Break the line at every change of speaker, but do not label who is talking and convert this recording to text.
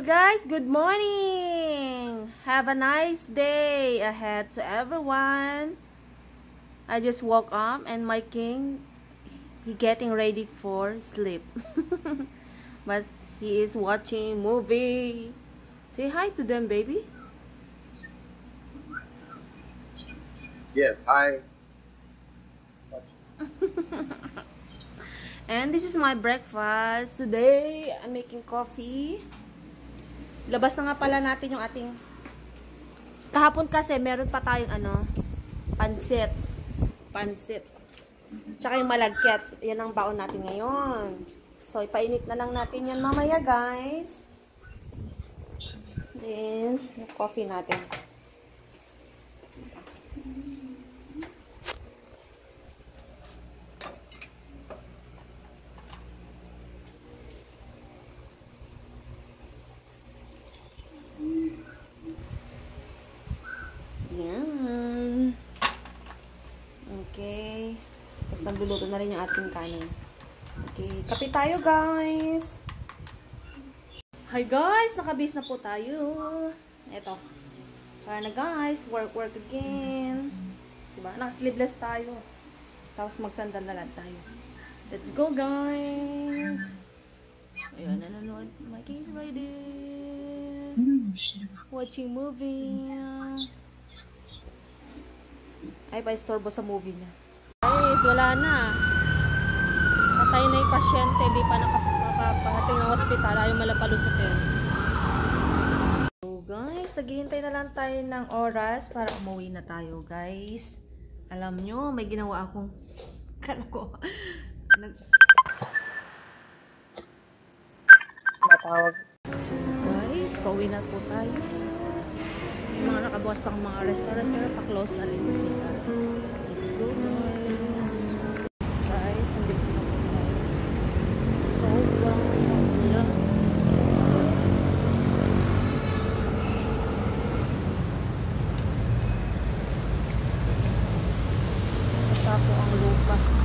guys, good morning. Have a nice day ahead to everyone. I just woke up and my king, he getting ready for sleep. But he is watching movie. Say hi to them, baby.
Yes, hi.
And this is my breakfast. Today, I'm making coffee. Labas na nga pala natin yung ating... Kahapon kasi, meron pa tayong pansit. Pansit. Tsaka yung malagkit. Yan ang baon natin ngayon. So, ipainit na lang natin yan mamaya, guys. Then, yung coffee natin. Yan. Okay. Tapos nagluluto na rin yung ating kanin. Okay. Kape tayo, guys. Hi, guys. Nakabase na po tayo. Eto. Para na, guys. Work again. Diba? Nakasleeveless tayo. Tapos magsandal na lang tayo. Let's go, guys. Ayan, nanonood. My king's ready. Watching movie. Ay, pa-istorbo sa movie niya. Guys, wala na. Patay na yung pasyente. Di pa nakapahating ng hospital. Ayaw malapalusutin. So, guys, naghihintay na lang tayo ng oras para umuwi na tayo, guys. Alam nyo, may ginawa akong
Matawag.
So, guys, pauwi na po tayo. Yung mga nakabukas pang mga restaurant pero pa-close na rin po sila. Let's go, guys. Guys, hindi po na po tayo. Sobrang wala. Basa po ang lupa.